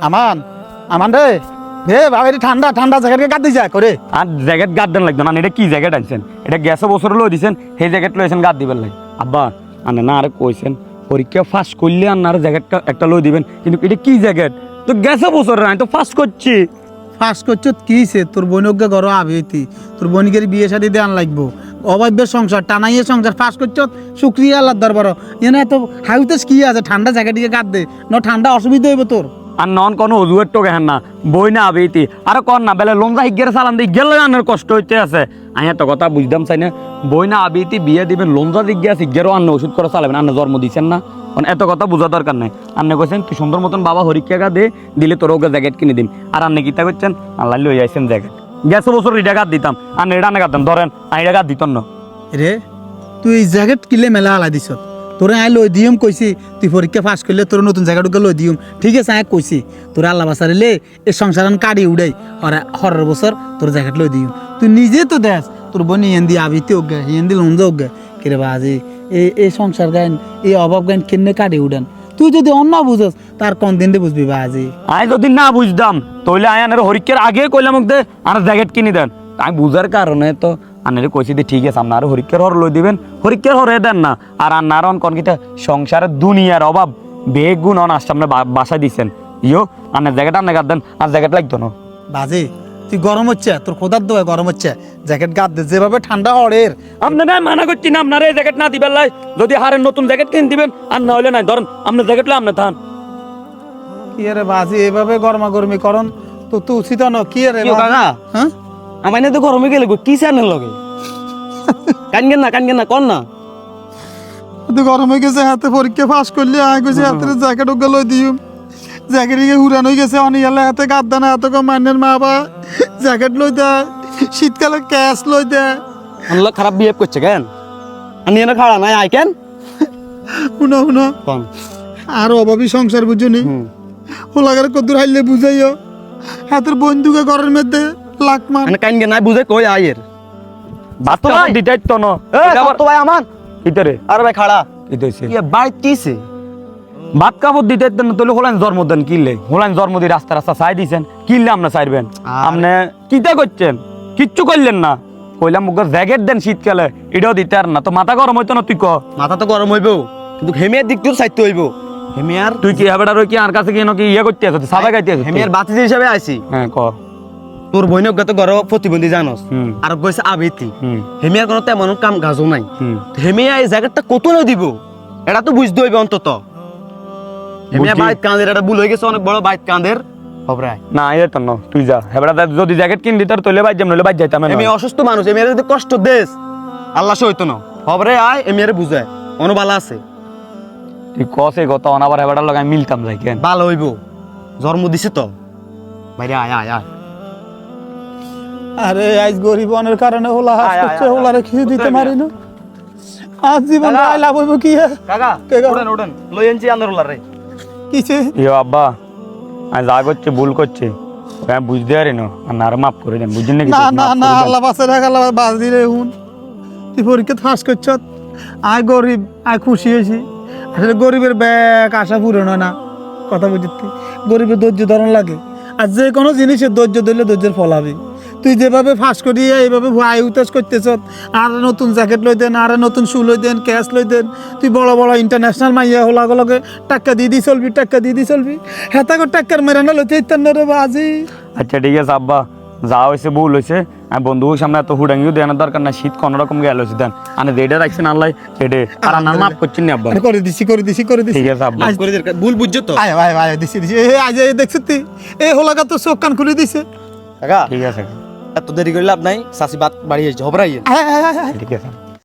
আমান আমান রে হে বাবা এটা ঠান্ডা ঠান্ডা জ্যাকেটকে গাদ দিছা করে আর জ্যাকেট গাদ দেন লাগতো না এটা কি জ্যাকেট আনছেন এটা গ্যাসে বছর লই দিছেন সেই জ্যাকেট লইছেন গাদ দিবেন লাই আব্বা আনে না আরে কইছেন পরীক্ষা ফাঁস করলে আর জ্যাকেটটা একটা লই দিবেন কিন্তু এটা কি জ্যাকেট তো গ্যাসে বছর আমি তো ফাঁস করছি ফাঁস করছ কিছে তোর বোনকে ঘর আবেতি তোর বোনকে বিয়ে শাদি দেন লাগবো অভাব্যের সংসার টানাইয়ে সংসার ফাঁস করছ শুক্রিয়া আল্লাহ দরবার এনে এত হাউতেস কি আছে ঠান্ডা জ্যাকেটকে গাদ দে ন ঠান্ডা অসুবিধা হইব তোর আর নন কোনো অজুয়ের টোকে হ্যান না বই না আবেইতি আর কর না বেলে লঞ্জা হিগের চালান দিয়ে গেলে আনের কষ্ট হইতে আছে আমি এত কথা বুঝতাম চাই না বই না আবেইতি বিয়ে দিবেন লঞ্জা দিক গিয়ে হিগেরও আন্ন ওষুধ করে চালাবেন আন্ন জন্ম দিচ্ছেন না এত কথা বোঝা দরকার নাই আন্নে কইছেন তুই সুন্দর মতন বাবা হরিক্ষা দে দিলে তোর ওকে জ্যাকেট কিনে দিন আর আন্নে কিতা করছেন আল্লাহ লই আইছেন জ্যাকেট গ্যাস বছর রিডা গাদ দিতাম আর এটা আনে গাদাম ধরেন আমি এটা গাদ দিতাম না রে তুই জ্যাকেট কিলে মেলা হালাই দিছ তোরে আই লই দিম কইছি তুই পরীক্ষা পাস করলে তোর নতুন জ্যাকেটকে লই দিম ঠিক আছে আই কইছি তোর আল্লাহ বাসারিলে এই সংসারন কাড়ি উড়াই হরের বছর তোর জ্যাকেট লই দিম তুই নিজে তো দেখ তোর বোন হিন্দি আবিতে ওগে হিন্দি লঞ্জা ওগে কিরে বাজি এই সংসার গান এই অভাব গান কেনে কাড়ি উড়ান তুই যদি অন্য বুঝস তার কোন দিন বুঝবি বাজি আমি যদি না বুঝতাম তাহলে আয়ানের হরিক্ষার আগে কইলাম ওকে আর জ্যাকেট কিনে দেন আমি বুঝার কারণে তো আনারে কইছি যে ঠিক আছে আপনার হরিক্ষার হর লই দিবেন হরিক্ষার হরে দেন না আর আন্নার কোন কিটা সংসারের দুনিয়ার অভাব বেগুন অন আসছে আপনার বাসায় দিচ্ছেন ইয়ো আন্নার জ্যাকেট আন্না গাদ দেন আর জ্যাকেট লাগতো না বাজি তুই গরম হচ্ছে তোর খোদার দোয়া গরম হচ্ছে জ্যাকেট গাদ দে যেভাবে ঠান্ডা হরের আপনারা মানা করছি না আপনারা এই জ্যাকেট না দিবেন লাই যদি হারের নতুন জ্যাকেট কিনে দিবেন আর না হলে নাই ধরেন আপনার জ্যাকেট লাই আপনি থান কি রে বাজি এভাবে গরমা গরমি করন তো তুই উচিত ন কি রে কাকা হ্যাঁ আমার তো গরমে গেলে কি চ্যানেল লগে কানগেন না কর না তুই গরম হয়ে গেছে হাতে পরীক্ষা পাস করলি আয় কইছে হাতে জ্যাকেট ওকে লই দিম জ্যাকেট গিয়ে হুরান হয়ে গেছে অনেক এলে হাতে গাদ দানা এত কম মাইনের মা বা জ্যাকেট লই দেয় শীতকালে ক্যাশ লই দেয় আল্লাহ খারাপ বিহেভ করছে কেন আমি এনে খাড়া নাই আই কেন শুনো শুনো কোন আর অভাবী সংসার বুঝুনি হোলাগারে কদ্দুর হাইলে বুঝাইও হাতের বন্ধুকে ঘরের মধ্যে লাখ মান মানে কানগেন নাই বুঝে কই আইয়ের বাচ্চা ভাই। দিতে তো না তো ভাই আমার ভিতরে আরে ভাই খাড়া দিতেছে কি বাইক কিছে ভাত কাপড় দিতে না তাহলে হোলাইন জন্মদিন কিনলে হোলাইন জন্মদিন রাস্তা রাস্তা চাই দিছেন কিনলে আপনি চাইবেন আপনি কিতা করছেন কিচ্ছু করলেন না কইলাম মুখ জ্যাকেট দেন শীতকালে এটাও দিতে আর না তো মাথা গরম হইতো না তুই ক মাথা তো গরম হইব কিন্তু হেমিয়ার দিক তোর সাইতে হইব হেমিয়ার তুই কি হেবেটা রই কি আর কাছে কি নাকি ইয়ে করতে আছিস সাবাই গাইতে আছিস হেমিয়ার বাতি হিসাবে আইছি হ্যাঁ ক তোর বইনক তো গরম প্রতিবন্ধী জানোস হুম আর কইছে আবেতি হুম হেমিয়ার কোনো তেমন কাম গাজও নাই হুম হেমিয়া এই জায়গাটা কত না দিব এটা তো বুঝতে হইবে অন্তত হেমিয়া বুঝছি। বাইক কাঁদের এটা ভুল হয়ে গেছে অনেক বড় বাইক কাঁদের হবরায় না এটা না তুই যা হেবেটা যদি জ্যাকেট কিন দিতার তলে বাইর যাম নলে বাইর যাইতাম এমি অসুস্থ মানুষ এমিয়ার যদি কষ্ট দেশ আল্লাহ সইতো না হবরে আয় এমিয়ারে বুঝায় অনুবালা আছে তুই কসে গত অনাবার হেবেটার লগে আমি মিলতাম যাই কেন ভালো হইব জন্ম দিছে তো বাইরে আয় আয় আয় আরে আজ গরিব অনের কারণে হোলা হাস আয়, আয়, করছে আয়, হোলারে কিছু দিতে পারি না আজ জীবন দাদা। লাভ হইব কি কাকা কে কাকা? ওঠেন ওঠেন লই আনছি আন্দরুল্লাহ রে কিছে ইয়ো আব্বা আমি যা করছে ভুল করছে আমি বুঝতে পারি না আর না মাফ করে দেন বুঝছেন নাকি না না না আল্লাহ বাসে রাখ আল্লাহ বাস দিলে হুন তুই পরীক্ষা ফাঁস করছ আয় গরিব আয় খুশি হয়েছি আসলে গরিবের ব্যাগ আশা পূরণ হয় না কথা বুঝতে গরিবের ধৈর্য ধরন লাগে আর যে কোনো জিনিসের ধৈর্য ধরলে ধৈর্যের ফল হবে তুই যেভাবে ফাঁস করিয়ে এইভাবে ভয় উতাস করতেছ আর নতুন জ্যাকেট লই দেন আর নতুন শু লই দেন ক্যাশ লই দেন তুই বড় বড় ইন্টারন্যাশনাল মাইয়া হলাগুলোকে টাক্কা দিয়ে চলবি টাক্কা দিয়ে চলবি হেতাকে টাক্কার মেরে না লইতে ইত্যান্ন রে বাজি আচ্ছা ঠিক আছে আব্বা যা হয়েছে ভুল হয়েছে আমি বন্ধুর সামনে এত হুডাঙ্গিও দেওয়ার দরকার না শীত কোনো রকম গেল হয়েছে দেন আমি যেটা রাখছেন আল্লাহ সেটা আর আমার মাফ করছেন না আব্বা আরে করে দিছি করে দিছি করে দিছি ঠিক আছে আব্বা আজ করে দে ভুল বুঝছো তো আয় ভাই ভাই দিছি দিছি এ আজ এই দেখছ তুই এই হোলাগা তো চোখ কান খুলে দিছে কাকা ঠিক আছে এত দেরি করে লাভ নাই সাসি বাত বাড়ি হয়েছে হবরাই আয় আয় আয় আয় ঠিক আছে